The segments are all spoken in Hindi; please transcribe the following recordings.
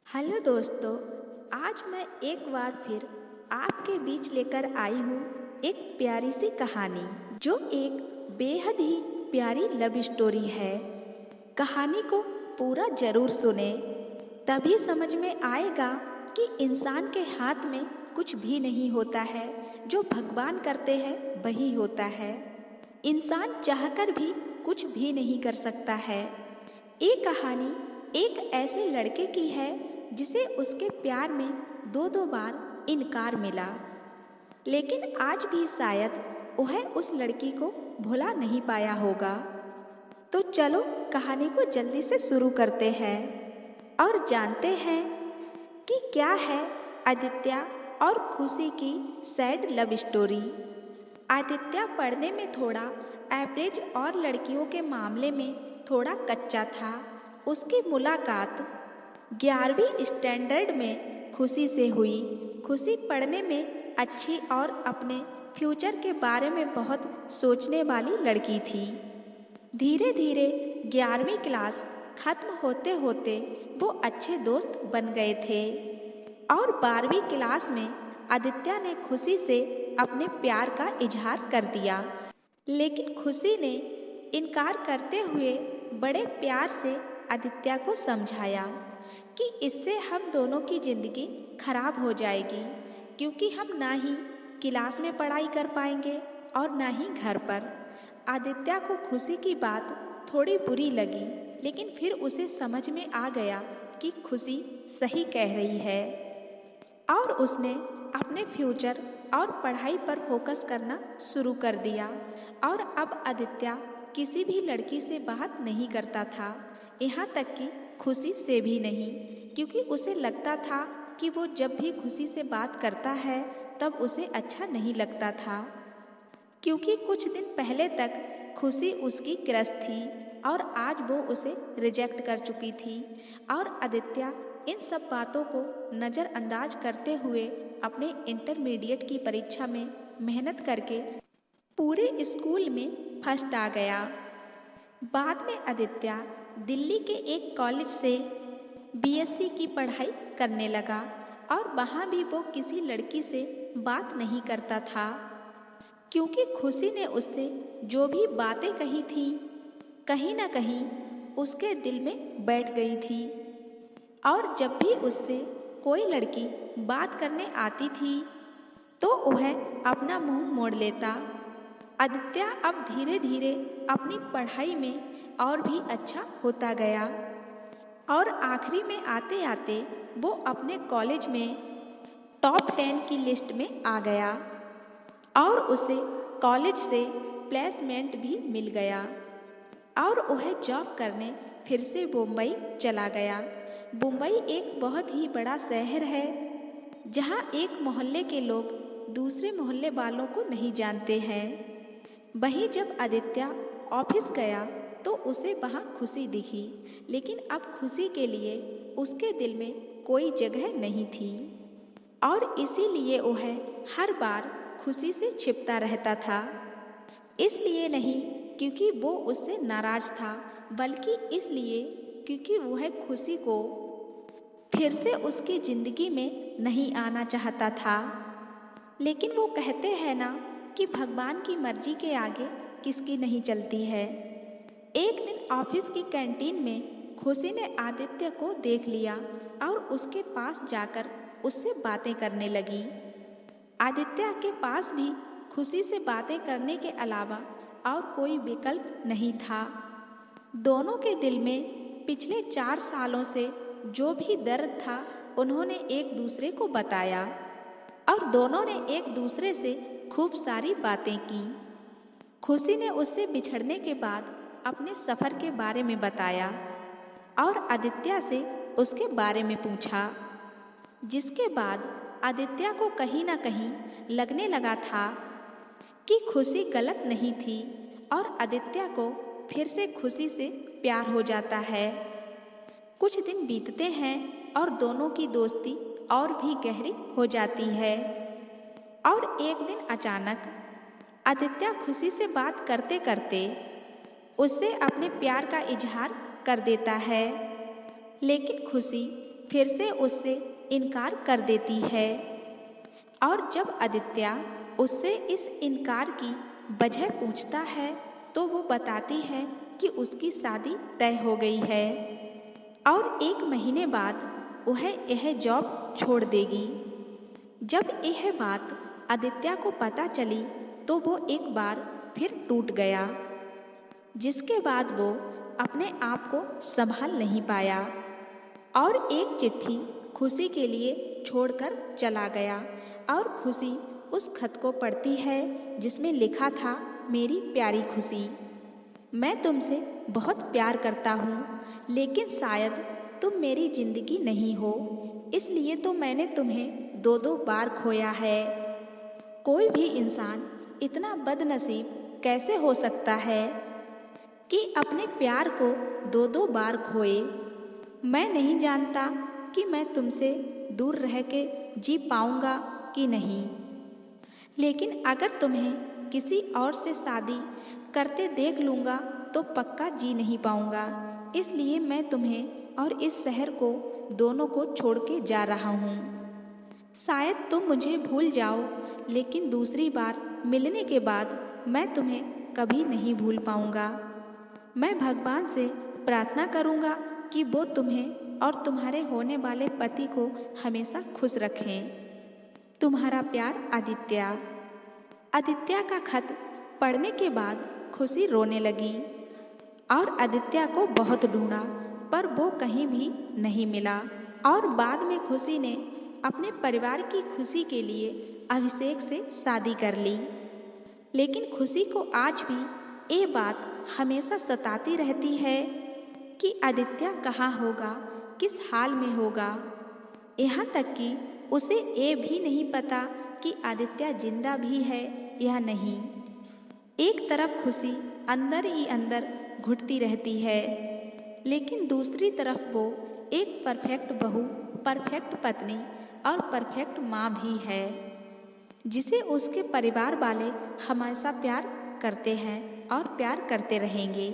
हेलो दोस्तों, आज मैं एक बार फिर आपके बीच लेकर आई हूँ एक प्यारी सी कहानी जो एक बेहद ही प्यारी लव स्टोरी है। कहानी को पूरा जरूर सुने, तभी समझ में आएगा कि इंसान के हाथ में कुछ भी नहीं होता है, जो भगवान करते हैं वही होता है। इंसान चाहकर भी कुछ भी नहीं कर सकता है। ये कहानी एक ऐसे लड़के की है जिसे उसके प्यार में दो बार इनकार मिला, लेकिन आज भी शायद वह उस लड़की को भुला नहीं पाया होगा। तो चलो कहानी को जल्दी से शुरू करते हैं और जानते हैं कि क्या है आदित्य और खुशी की सैड लव स्टोरी। आदित्य पढ़ने में थोड़ा एवरेज और लड़कियों के मामले में थोड़ा कच्चा था। उसकी मुलाकात 11वीं स्टैंडर्ड में खुशी से हुई। खुशी पढ़ने में अच्छी और अपने फ्यूचर के बारे में बहुत सोचने वाली लड़की थी। धीरे धीरे 11वीं क्लास खत्म होते होते वो अच्छे दोस्त बन गए थे और 12वीं क्लास में आदित्य ने खुशी से अपने प्यार का इजहार कर दिया, लेकिन खुशी ने इनकार करते हुए बड़े प्यार से आदित्य को समझाया कि इससे हम दोनों की ज़िंदगी खराब हो जाएगी, क्योंकि हम ना ही क्लास में पढ़ाई कर पाएंगे और ना ही घर पर। आदित्य को खुशी की बात थोड़ी बुरी लगी, लेकिन फिर उसे समझ में आ गया कि खुशी सही कह रही है और उसने अपने फ्यूचर और पढ़ाई पर फोकस करना शुरू कर दिया। और अब आदित्य किसी भी लड़की से बात नहीं करता था, यहाँ तक कि खुशी से भी नहीं, क्योंकि उसे लगता था कि वो जब भी खुशी से बात करता है तब उसे अच्छा नहीं लगता था, क्योंकि कुछ दिन पहले तक खुशी उसकी क्रश थी और आज वो उसे रिजेक्ट कर चुकी थी। और आदित्य इन सब बातों को नज़रअंदाज करते हुए अपने इंटरमीडिएट की परीक्षा में मेहनत करके पूरे स्कूल में फर्स्ट आ गया। बाद में आदित्य दिल्ली के एक कॉलेज से बीएससी की पढ़ाई करने लगा और वहाँ भी वो किसी लड़की से बात नहीं करता था, क्योंकि खुशी ने उससे जो भी बातें कही थी कहीं ना कहीं उसके दिल में बैठ गई थी। और जब भी उससे कोई लड़की बात करने आती थी तो वह अपना मुंह मोड़ लेता। आदित्य अब धीरे धीरे अपनी पढ़ाई में और भी अच्छा होता गया और आखिरी में आते आते वो अपने कॉलेज में टॉप 10 की लिस्ट में आ गया और उसे कॉलेज से प्लेसमेंट भी मिल गया और वह जॉब करने फिर से मुंबई चला गया। मुंबई एक बहुत ही बड़ा शहर है, जहाँ एक मोहल्ले के लोग दूसरे मोहल्ले वालों को नहीं जानते हैं। वहीं जब आदित्य ऑफिस गया तो उसे वहाँ खुशी दिखी, लेकिन अब खुशी के लिए उसके दिल में कोई जगह नहीं थी और इसीलिए वह हर बार खुशी से छिपता रहता था। इसलिए नहीं क्योंकि वो उससे नाराज था, बल्कि इसलिए क्योंकि वह खुशी को फिर से उसकी ज़िंदगी में नहीं आना चाहता था। लेकिन वो कहते हैं ना कि भगवान की मर्जी के आगे किसकी नहीं चलती है। एक दिन ऑफिस की कैंटीन में खुशी ने आदित्य को देख लिया और उसके पास जाकर उससे बातें करने लगी। आदित्य के पास भी खुशी से बातें करने के अलावा और कोई विकल्प नहीं था। दोनों के दिल में पिछले 4 सालों से जो भी दर्द था उन्होंने एक दूसरे को बताया और दोनों ने एक दूसरे से खूब सारी बातें की। खुशी ने उससे बिछड़ने के बाद अपने सफ़र के बारे में बताया और आदित्य से उसके बारे में पूछा, जिसके बाद आदित्य को कहीं ना कहीं लगने लगा था कि खुशी गलत नहीं थी और आदित्य को फिर से खुशी से प्यार हो जाता है। कुछ दिन बीतते हैं और दोनों की दोस्ती और भी गहरी हो जाती है और एक दिन अचानक आदित्य खुशी से बात करते करते उससे अपने प्यार का इजहार कर देता है, लेकिन खुशी फिर से उससे इनकार कर देती है। और जब आदित्य उससे इस इनकार की वजह पूछता है तो वो बताती है कि उसकी शादी तय हो गई है और 1 महीने बाद वह यह जॉब छोड़ देगी। जब यह बात आदित्य को पता चली तो वो एक बार फिर टूट गया, जिसके बाद वो अपने आप को संभाल नहीं पाया और एक चिट्ठी खुशी के लिए छोड़कर चला गया। और खुशी उस खत को पढ़ती है जिसमें लिखा था, मेरी प्यारी खुशी, मैं तुमसे बहुत प्यार करता हूँ, लेकिन शायद तुम मेरी जिंदगी नहीं हो, इसलिए तो मैंने तुम्हें 2-2 बार खोया है। कोई भी इंसान इतना बदनसीब कैसे हो सकता है कि अपने प्यार को 2-2 बार खोए। मैं नहीं जानता कि मैं तुमसे दूर रह के जी पाऊंगा कि नहीं, लेकिन अगर तुम्हें किसी और से शादी करते देख लूँगा तो पक्का जी नहीं पाऊंगा, इसलिए मैं तुम्हें और इस शहर को दोनों को छोड़ के जा रहा हूँ। शायद तुम मुझे भूल जाओ, लेकिन दूसरी बार मिलने के बाद मैं तुम्हें कभी नहीं भूल पाऊंगा। मैं भगवान से प्रार्थना करूंगा कि वो तुम्हें और तुम्हारे होने वाले पति को हमेशा खुश रखें। तुम्हारा प्यार, आदित्य। आदित्य का खत पढ़ने के बाद खुशी रोने लगी और आदित्य को बहुत ढूंढा पर वो कहीं भी नहीं मिला। और बाद में खुशी ने अपने परिवार की खुशी के लिए अभिषेक से शादी कर ली। लेकिन खुशी को आज भी ये बात हमेशा सताती रहती है कि आदित्य कहाँ होगा, किस हाल में होगा। यहाँ तक कि उसे ये भी नहीं पता कि आदित्य जिंदा भी है या नहीं। एक तरफ खुशी अंदर ही अंदर घुटती रहती है, लेकिन दूसरी तरफ वो एक परफेक्ट बहू, परफेक्ट पत्नी और परफेक्ट माँ भी है, जिसे उसके परिवार वाले हमेशा प्यार करते हैं और प्यार करते रहेंगे।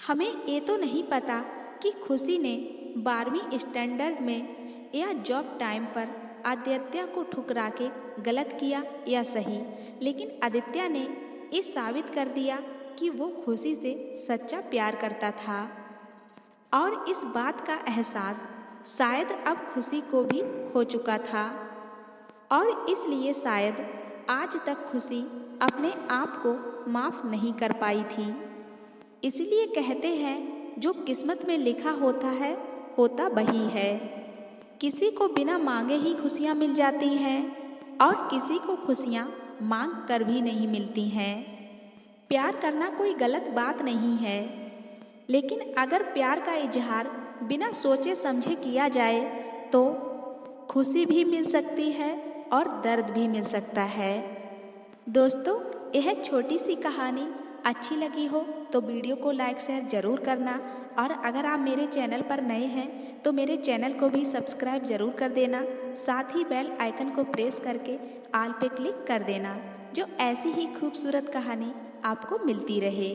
हमें ये तो नहीं पता कि खुशी ने 12वीं स्टैंडर्ड में या जॉब टाइम पर आदित्य को ठुकरा के गलत किया या सही, लेकिन आदित्य ने ये साबित कर दिया कि वो खुशी से सच्चा प्यार करता था। और इस बात का एहसास शायद अब खुशी को भी हो चुका था और इसलिए शायद आज तक खुशी अपने आप को माफ़ नहीं कर पाई थी। इसलिए कहते हैं, जो किस्मत में लिखा होता है होता वही है। किसी को बिना मांगे ही खुशियाँ मिल जाती हैं और किसी को खुशियाँ मांग कर भी नहीं मिलती हैं। प्यार करना कोई गलत बात नहीं है, लेकिन अगर प्यार का इजहार बिना सोचे समझे किया जाए तो खुशी भी मिल सकती है और दर्द भी मिल सकता है। दोस्तों, यह छोटी सी कहानी अच्छी लगी हो तो वीडियो को लाइक शेयर ज़रूर करना और अगर आप मेरे चैनल पर नए हैं तो मेरे चैनल को भी सब्सक्राइब ज़रूर कर देना। साथ ही बेल आइकन को प्रेस करके ऑल पे क्लिक कर देना, जो ऐसी ही खूबसूरत कहानी आपको मिलती रहे।